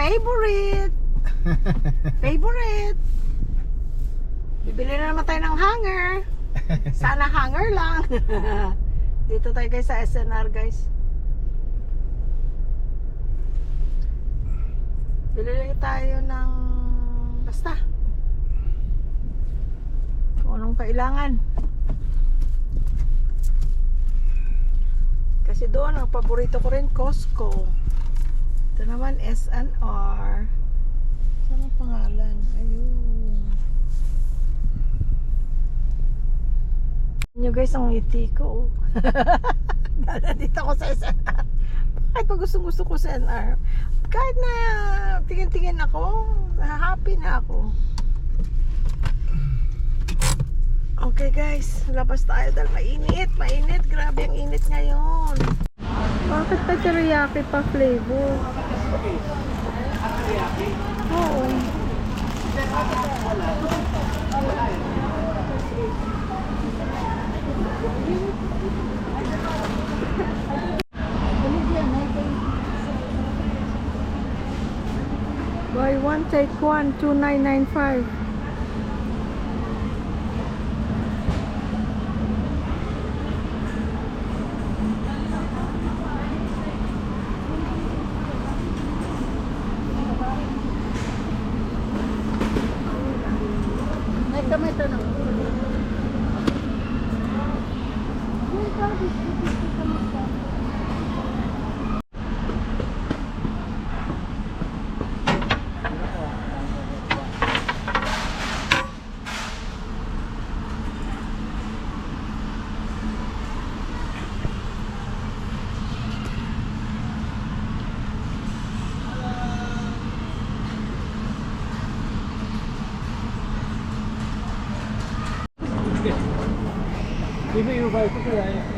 favorite. Favorite. Bibili na naman tayo ng hanger. Sana hanger lang. Dito tayo guys sa SNR guys. Bili lang tayo ng basta kung anong kailangan. Kasi doon ang paborito ko rin Costco. Ito naman SNR. Saan ang pangalan? Ayun. Nyo guys ang ngiti ko. Dito ako sa SNR. Kahit pag gusto ko sa SNR, kahit na tingin-tingin ako, happy na ako. Okay guys, labas tayo dahil mainit. Grabe ang init ngayon. Bakit pa teriyaki pa flavor? Oo. Buy one, take one, 2995. May kamay tanong.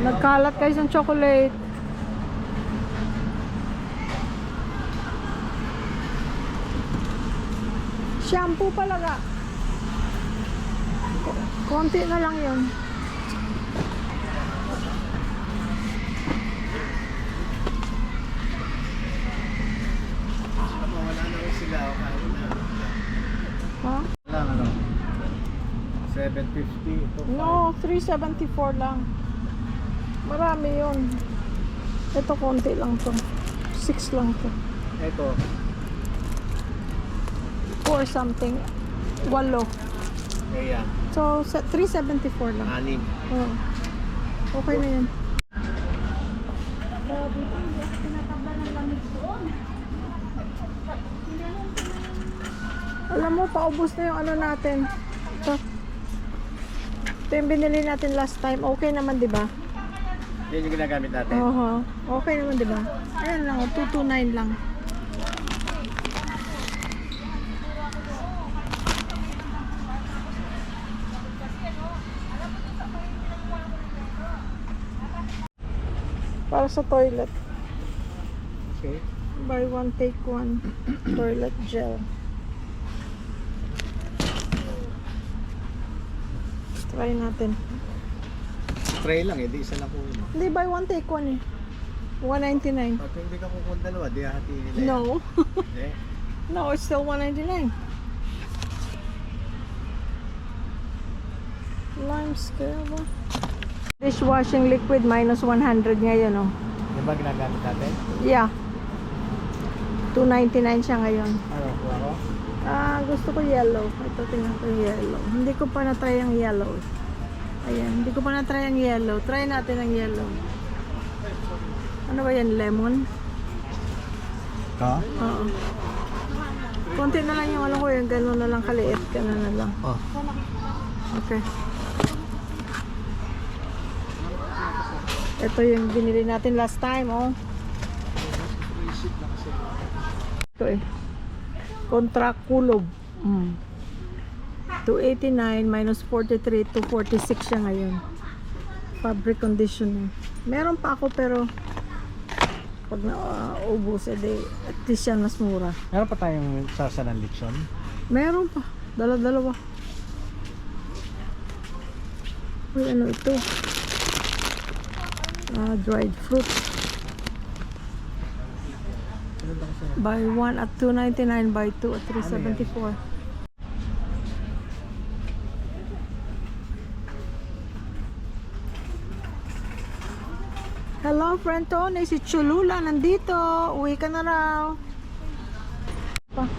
Nagkalat guys ng chocolate. Shampoo palaga. Konti na lang yun. Wala na rin sila. Ha? Wala ano? 750 ito. No, 374 lang. Marami yun. Ito konti lang to. 6 lang to. Ito. 4 something. 8. Ayan. So, 374 lang. 6. Oh. Okay na yan. Alam mo, paubos na yung ano natin. Ito yung binili natin last time. Okay naman, di ba? Yan yung ginagamit natin. Oo. Okay naman, di ba? Ayan lang, 229 lang. Para sa toilet. Okay. Buy one, take one. Toilet gel. Try natin. Try lang eh, di isa lang po. Hindi, buy one, take one eh. 199. Pag hindi ka kukuha dalawa, di hatiin nila. No. Eh, No, it's still 199. Lime scale ba? Dishwashing liquid minus 100 ngayon, oh. yung ba ginagamit natin? Yeah. 299 siya ngayon. Ano, kuha ko? Gusto ko yellow. Ito, tingnan ko yung yellow. Hindi ko pa na-try ang yellow. Ayan, hindi ko pa na-try ang yellow. Try natin ang yellow. Ano ba yan? Lemon? Ito? Oo. Konti na lang yung ano ko, yung gano'n na lang kaliit. Gano'n na lang. Oh. Okay. Ito yung binili natin last time, oh. Ito eh. Kontra kulob. 289 minus 43 to 46 siya ngayon. Fabric conditioner. Meron pa ako pero pag naubos, edi at least yan mas mura. Meron pa tayong sasa ng lechon? Meron pa. Dala-dalawa. Uy, ano ito? Dried fruit. Ano ba kasi Buy 1 at 299, buy 2 at 374. Hello, friend Tony. Si Cholula nandito. Uwi ka na raw. Pa.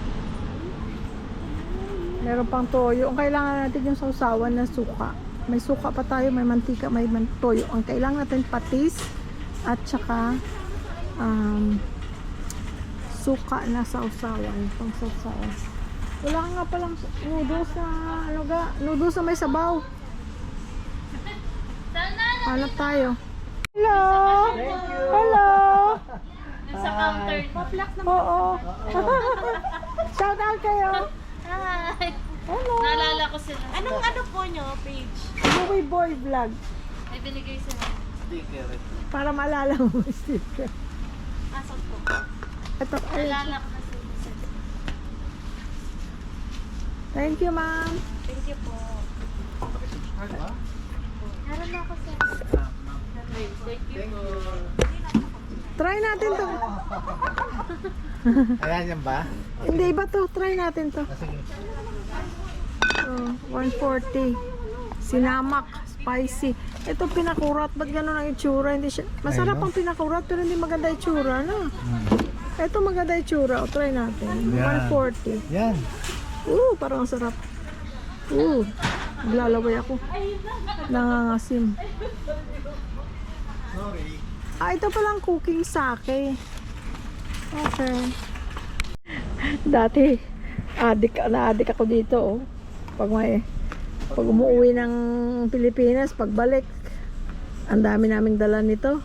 Meron pang toyo. Ang kailangan natin yung sausawan na suka. May suka pa tayo, may mantika, may toyo. Ang kailangan natin patis at saka suka na sausawan. Pang sausawan. Wala nga palang noodles na noodles na may sabaw. Hanap tayo. Hello! Hello! Sa counter. Oo. Shout out kayo. Hi! Hello. Naalala ko sila. Ano po nyo, page? Movie Boy Vlog. May binigay sila. Para maalala mo yung sticker. Asok po. Ito, ayun. Naalala ko kasi sila. Thank you, ma'am. Thank you po. Meron na ako sa... Thank you po. Try natin to. Ayan yan ba? Hindi, iba to. Try natin to. Sige. Oh, 140. Sinamak. Spicy. Ito pinakurat. Ba't ganun ang itsura? Hindi siya... Masarap Ayun, no? ang pinakurat pero hindi maganda itsura, no? Ito maganda itsura. O, try natin. Yan. 140. Yan. Parang ang sarap. Maglalaway ako. Nangangasim. Sorry. Ito palang cooking sake. Okay. Dati, adik ako dito, oh. Pag umuwi ng Pilipinas, pagbalik, ang dami naming dala nito.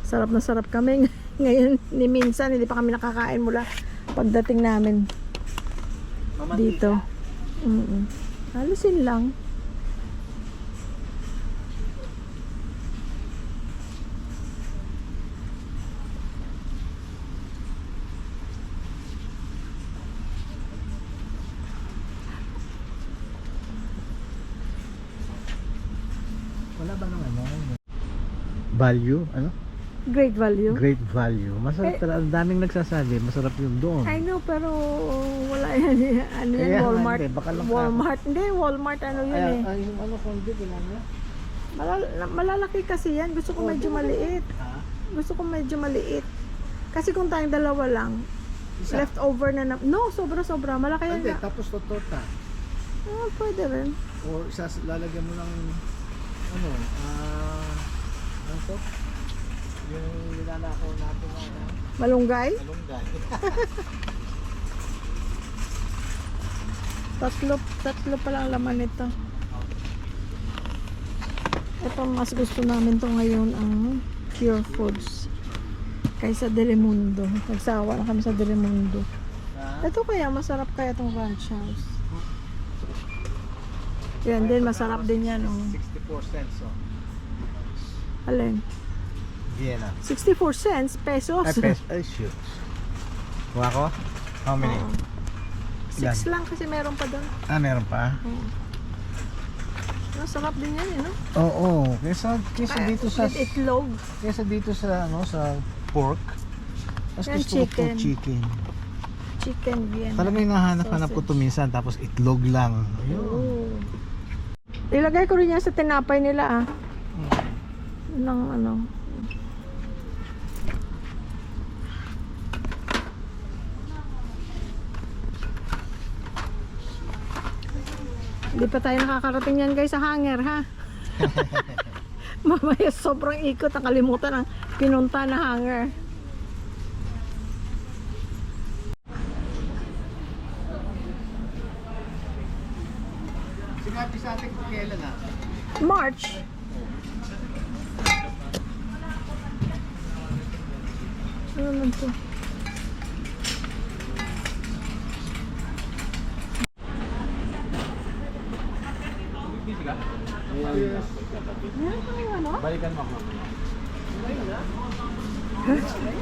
Sarap na sarap kami. Ngayon, ni minsan, hindi pa kami nakakain mula pagdating namin dito. Halusin lang. Wala ba nung ano? Value? Ano? Great value. Great value. Masarap talaga. Ang daming nagsasabi. Masarap yung doon. I know, pero wala yan. Ano yan, Kaya nga, Walmart. hindi. Baka lang Walmart. Hindi, Walmart ano yun eh. Ay, yung ano kung di, kailangan. Malalaki kasi yan. Gusto ko medyo maliit. Ha? Gusto ko medyo maliit. Kasi kung tayong dalawa lang, Isa. leftover na no, sobra-sobra. Malaki yan. Hindi, tapos totota. Pwede rin. Or lalagyan mo ng ano, ano to? Yung nilalako natin na Malunggay. malunggay. Tatlo pa lang laman nito. Ito mas gusto namin to ngayon ang Pure Foods kaysa Delimundo. Nagsawa na kami sa Delimundo. Ito kaya masarap kaya itong ranch house. Yan din, masarap din yan. 64 cents, oh. Alin? Vienna. 64 cents pesos. Ay, shoot. Kuha ko? How many? 6 lang kasi meron pa doon. Meron pa? Masarap din yan, no? Oo. Kesa dito sa With itlog. kesa dito sa ano sa pork. Mas Yan, gusto ko po chicken. chicken. Chicken Vienna. Talagang nahanap-hanap ko to minsan tapos itlog lang. Ayun. Oo. Ilagay ko rin yan sa tinapay nila, ah. Ng ano. Hindi pa tayo nakakarating yan guys sa hanger, ha? Mamaya sobrang ikot, nakalimutan ang pinunta na hanger. Sinabi sa atin kung kailan na. March. Ano naman to? Balikan mo ako.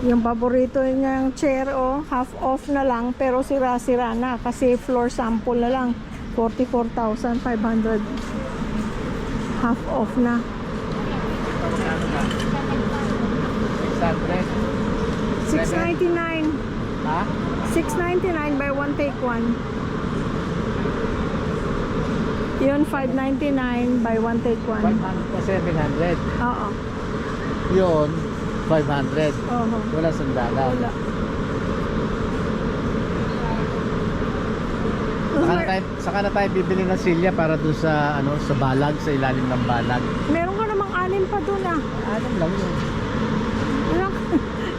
Yung paborito niyang chair, oh, half off na lang pero sira-sira na kasi floor sample na lang. 44,500. Half off na. 600. 699. Ha? 699 buy one take one. Yun, 599 buy one take one. 700. Oo. Yun, 500. Oo. Wala sandala. Wala. Saka na tayo bibili ng silya para dun sa ano sa balag, sa ilalim ng balag. Meron ka namang anim pa dun ah. Alam lang yun.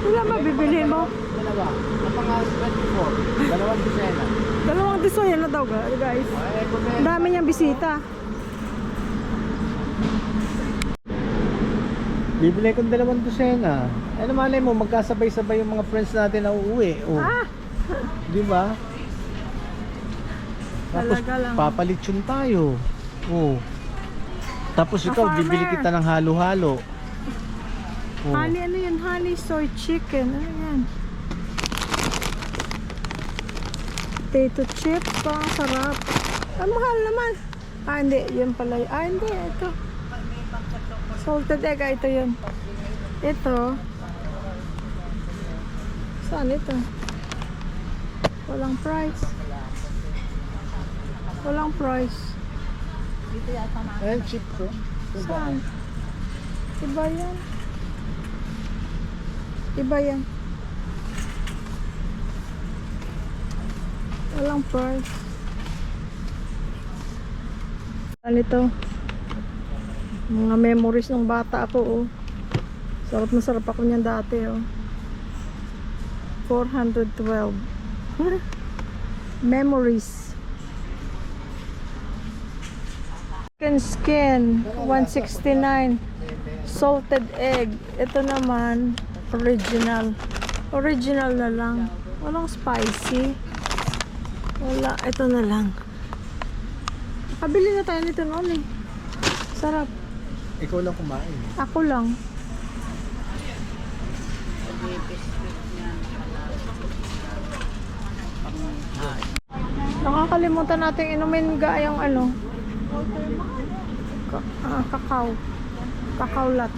Wala mabibilhin mo. Dalawa. Ang mga 24. Dalawang dosena. Dalawang disoy na daw guys. Ang dami niyang bisita. Bibili kong dalawang dosena. Ano malay mo, magkasabay-sabay yung mga friends natin na uuwi. Oh. Ah! Di ba? Tapos Talaga lang. papalitsyon tayo. Oh. Tapos ikaw, farmer. bibili kita ng halo-halo. Oh. Honey, ano yan? Honey soy chicken. Ano yan? Potato chips. Parang sarap. Ang mahal naman. Ah, hindi. Yun pala. Ah, hindi. Ito. Salted egg. Ah, ito yun. Ito. Saan ito? Walang price. Walang price. Ayan, cheap ko. Saan? Iba yan. Iba yan. Walang price. Ano ito? Mga memories ng bata ako, oh. Sarap na sarap ako niyan dati, oh. 412. Memories. Skin 169. Salted egg. Ito naman original. Original na lang. Walang spicy. Wala. Ito na lang. Nakabili na tayo nito noon eh. Sarap. Ikaw lang kumain. Ako lang. Nakakalimutan natin inumin gayang ano. Kakao. Kakao lat.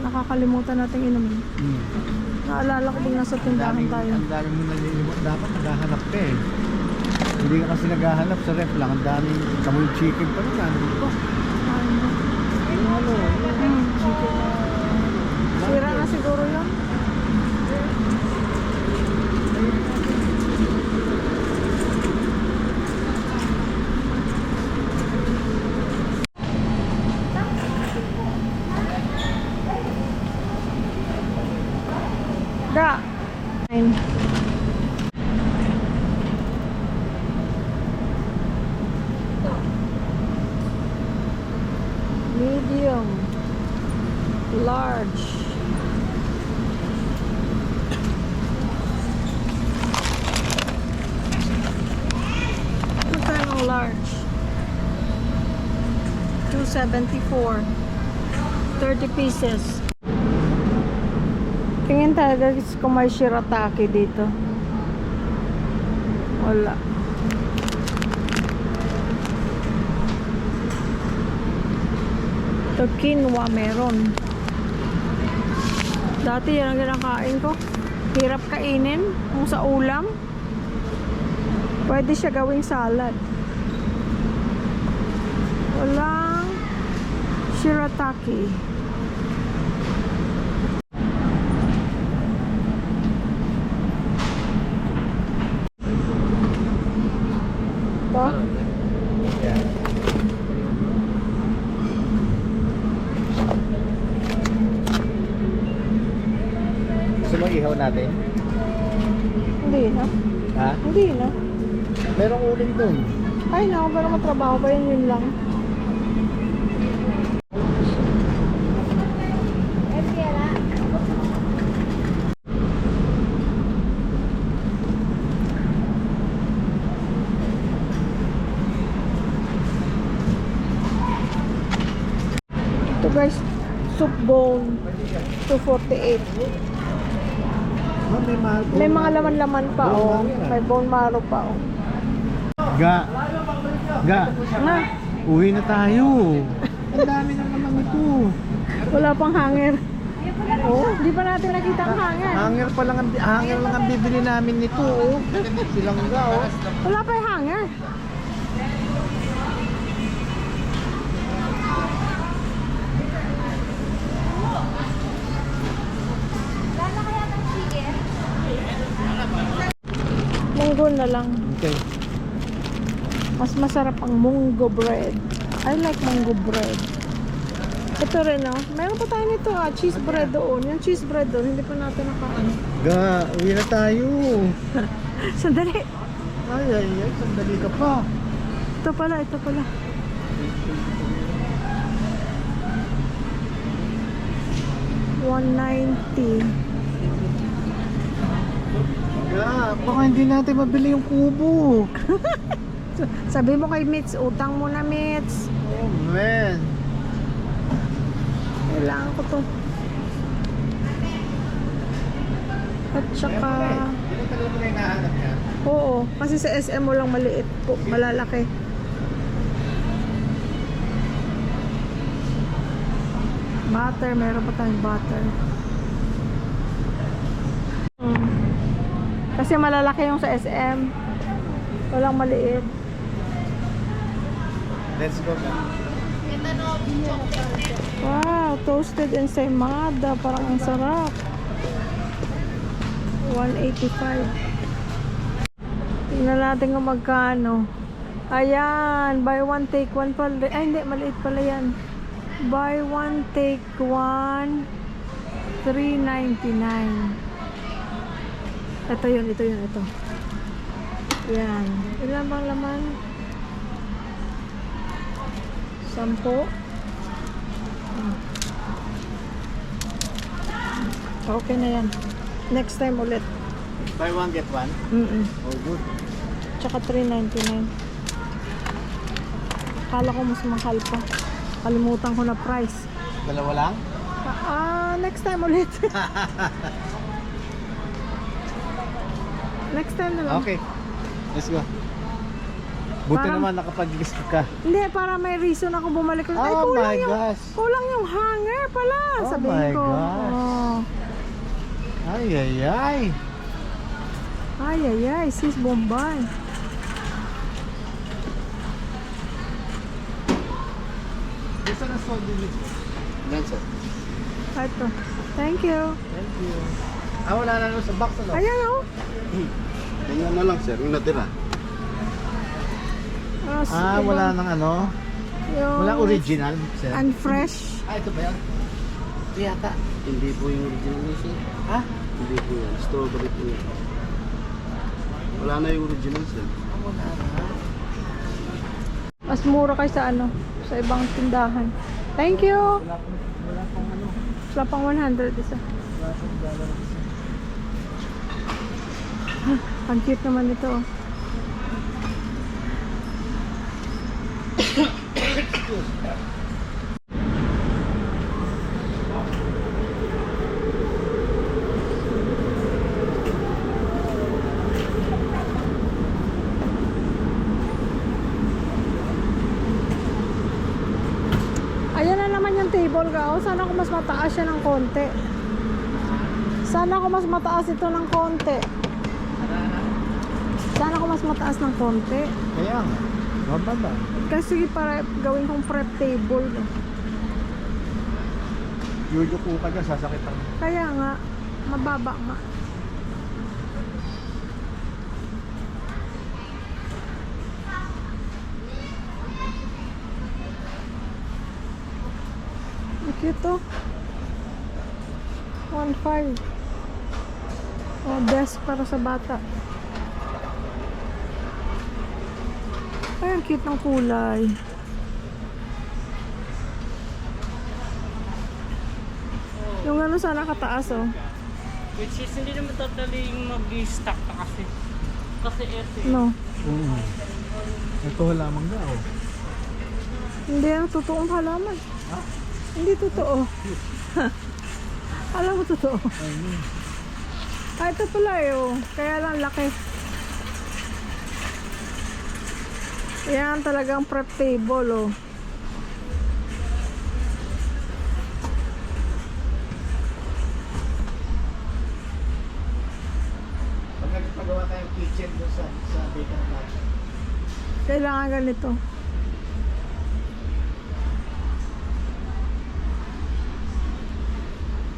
Nakakalimutan natin inumin. Naalala ko bigla sa tindahan tayo. Ang dami mo nalilimot. Dapat naghahanap ka eh. Hindi ka kasi naghahanap sa ref lang. Ang daming kamoy chicken pa rin. Ano? Sira na siguro yun. Da. Medium. Large. Magkano large? 274. 30 pieces. Tingin tayo guys kung may shirataki dito. Wala. Ito quinoa meron. Dati yan ang kinakain ko. Hirap kainin kung sa ulam. Pwede siya gawing salad. Walang shirataki. Ito. Gusto mo ihaw natin? Hindi na. Ha? Hindi na. Merong uling dun. Ay na, pero matrabaho pa yun lang. Ito guys, soup bowl 248. May mga laman-laman pa oh. May bone marrow pa oh. Ga. Na, Uwi na tayo. Ang dami na naman ito. wala pang hanger. Oh, di pa natin nakita ang hanger. Hanger lang ang bibili namin nito, oh. Silangga, oh. Wala pa yung hanger. Munggo na lang. Okay. Mas masarap ang munggo bread. I like munggo bread. Ito rin, oh. Meron pa tayo nito, cheese bread doon. Yung cheese bread doon, hindi pa natin nakaano. Ga, uwi na tayo. Sandali. Ay, sandali ka pa. Ito pala, ito pala. $190. Ga, baka hindi natin mabili yung kubo. Sabi mo kay Mitz, utang mo na Mitz. Oh, man. Kailangan ko to. At saka, Hindi na talaga na hinahanap yan. oo, kasi sa SM mo lang maliit po, malalaki. Butter, meron pa tayong butter. Kasi malalaki yung sa SM. Walang maliit. Let's go, ga. Wow, toasted ensaymada. Parang ang sarap. 185. Tingnan natin kung magkano. Ayan, buy one take one pala. Ay, hindi, maliit pala yan. Buy one take one, $3.99. Ito yun, ito. Yan. Ilan bang laman? 10. Okay na yan. Next time ulit. Buy one, get one. Oh, good. Tsaka $3.99. Kala ko mas mahal pa. Kalimutan ko na price. Dalawa lang? Next time ulit. Next time na lang. Okay. Let's go. Buti Parang- naman nakapag-guess ka. Hindi, para may reason ako bumalik ulit. Ay, Oh kulang my yung, gosh. kulang yung hanger pala. Oh Sabihin my ko. gosh. Oh. Ay. Ay, sis Bombay. Gusto na sold din ito. Yan, sir. Ito. Thank you. Thank you. Wala na sa box, ano? Ayan, oh. Tingnan na lang sir, yung natira. Iba. Wala nang ano? Yung Wala original, sir. unfresh. Ito ba yan? Ito yata. Hindi po yung original niya sir. Ha? Hindi po yan. Strawberry po yan. Wala na yung original sir. Wala na. Mas mura kay sa ano, sa ibang tindahan. Thank you. Wala pang ano. Wala pang 100 isa. Wala pang dollar. Ang cute naman ito. Oh. Ayan na naman yung table ka. Oh, sana ko mas mataas siya ng konti. Sana ko mas mataas ito ng konti. Sana ko mas mataas ng konti. Kaya nga. Mababa. Kasi para gawin kong prep table. Eh. Yuyuko ka dyan, sasakit ang... Kaya nga, mababa nga. Cute, oh. 1.5. Oh, desk para sa bata. Ay, ang cute ng kulay. Yung ano sana kataas, oh. Which is hindi naman totally mag-stack pa kasi. Kasi ito No. Ito lamang na, oh. Hindi ang totoong halaman. Hindi totoo. Alam mo totoo. Ito pala eh, oh. Kaya lang laki. Yan talagang prep table, oh. Kailangan ganito.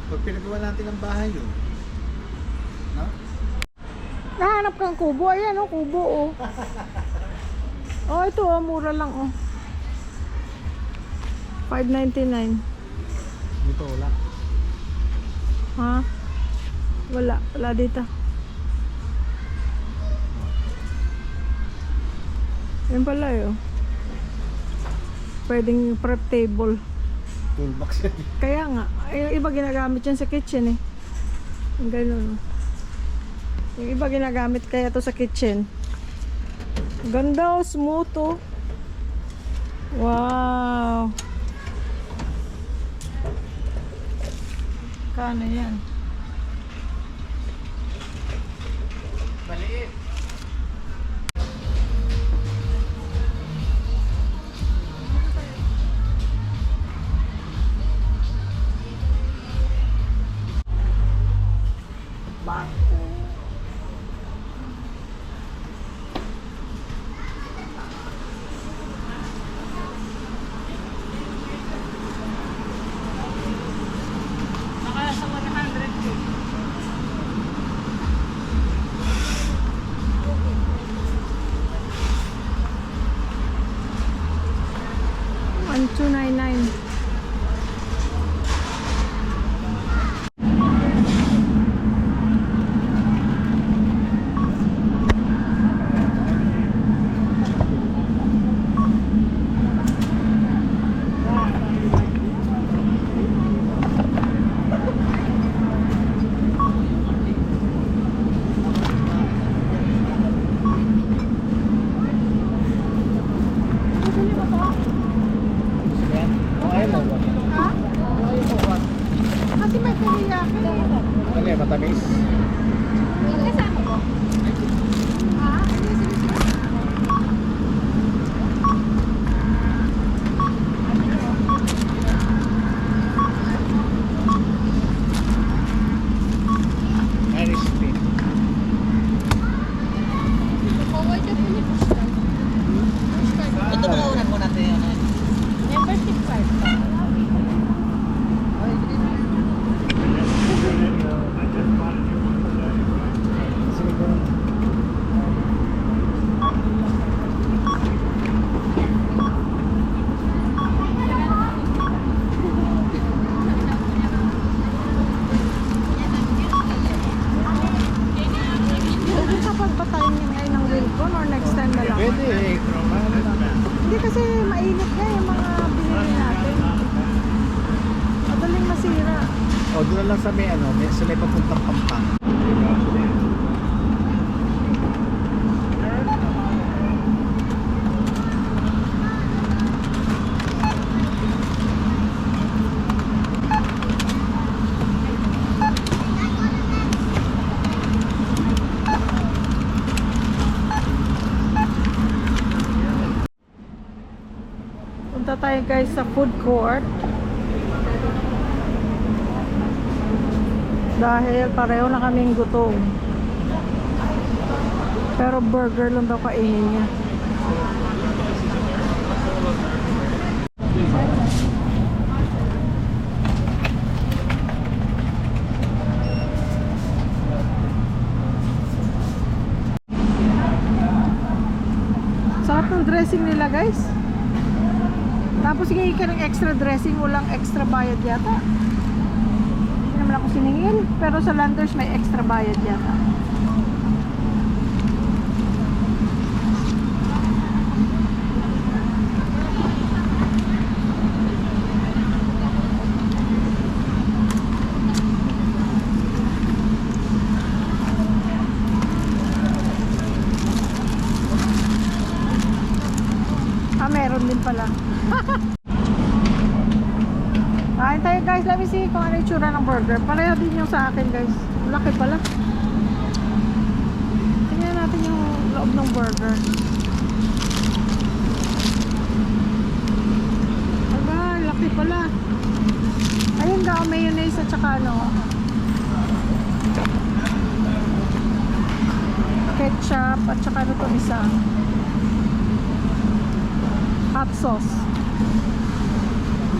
Pag pinagawa natin ang bahay yun. No? Nahanap kang kubo. Ayan oh, kubo oh. Oh, ito oh, mura lang oh. 5.99. Dito wala. Ha? Wala dito. Yan pala yun. Pwedeng prep table. Toolbox yan. Kaya nga, yung iba ginagamit yan sa kitchen eh. Yung ganun. Yung iba ginagamit kaya to sa kitchen. Ganda oh, smooth oh. Wow. Kano yan? Maliit. Naka sa 100 yun. One, 299. Yan. O ayaw mo ba? Ha? Kasi may teriyaki. Ano yan, matamis? Kasama ko. Ha? Irish beef. Ito mga unan mo natin yun. Membership card. Sige ko. Pwede kapag patayin niya ngayon ng Wilcon or next time na lang? Pwede eh. Mahal na. Hindi kasi mainit na yung mga binili natin. Madaling masira. O doon na lang sa may ano, sa may papuntang Pampang. Punta tayo guys sa food court. Dahil pareho na kaming gutom. Pero burger lang daw kainin niya. Sarap ng dressing nila guys. Tapos hingi ka ng extra dressing, walang extra bayad yata. Hindi naman ako siningil, pero sa Landers may extra bayad yata. Ah, meron din pala. Kain tayo guys, let me see kung ano yung tsura ng burger. Pareho din yung sa akin guys. Laki pala. Tingnan natin yung loob ng burger. Aba, laki pala. Ayun daw, mayonnaise at saka ano, ketchup at saka ano itong isa. hot sauce.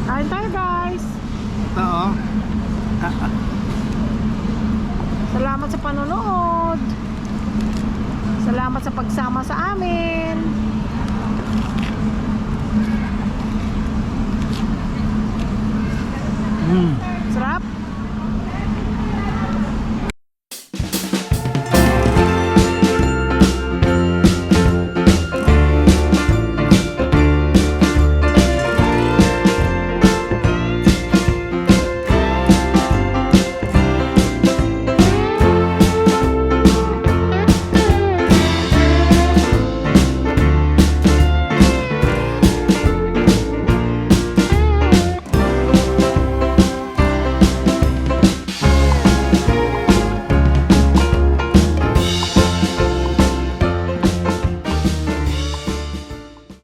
Kain tayo guys. Ito oh. Salamat sa panonood. Salamat sa pagsama sa amin.